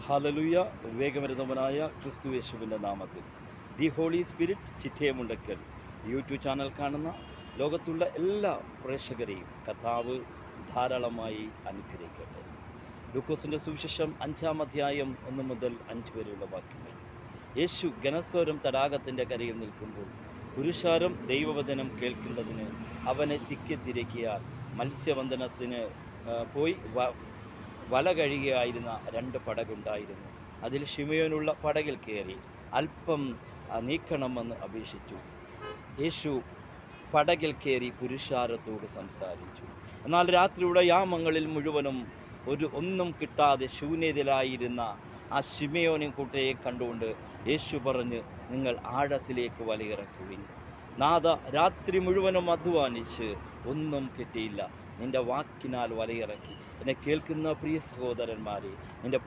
Hallelujah. വേഗമരുന്നവനായ ക്രിസ്തു യേശുവിൻ്റെ നാമത്തിൽ the Holy Spirit Chittayamundakkal YouTube channel കാണുന്ന ലോകത്തുള്ള എല്ലാ പ്രേക്ഷകരെയും കർത്താവ് ധാരാളമായി അനുഗ്രഹിക്കട്ടെ. ലൂക്കോസിൻ്റെ സുവിശേഷം 5-ാം അധ്യായം 1 മുതൽ 5 വരെയുള്ള വാക്യങ്ങൾ. യേശു ഗനസോരം തടാകത്തിൻ്റെ കരയിൽ നിൽക്കുമ്പോൾ പുരുഷാരം ദൈവവചനം കേൾക്കേണ്ടതിന് അവനെ തിക്കിത്തിരക്കിയാൽ മത്സ്യബന്ധനത്തിന് പോയി വല കഴുകിയായിരുന്ന 2 പടകുണ്ടായിരുന്നു. അതിൽ ശിമയോനുള്ള പടകിൽ കയറി അല്പം നീക്കണമെന്ന് അപേക്ഷിച്ചു. യേശു പടകിൽ കയറി പുരുഷാരത്തോട് സംസാരിച്ചു. എന്നാൽ രാത്രിയുടെ യാമങ്ങളിൽ മുഴുവനും ഒന്നും കിട്ടാതെ ശൂന്യതയിലായിരുന്ന ആ ശിമയോനും കൂട്ടരെ കണ്ടുകൊണ്ട് യേശു പറഞ്ഞ്, നിങ്ങൾ ആഴത്തിലേക്ക് വലയിറക്കുവിൻ. നാഥ, രാത്രി മുഴുവനും അധ്വാനിച്ച് ഒന്നും കിട്ടിയില്ല, നിൻ്റെ വാക്കിനാൽ വലയിറക്കി. എന്നെ കേൾക്കുന്ന പ്രിയ സഹോദരന്മാരെ, നിൻ്റെ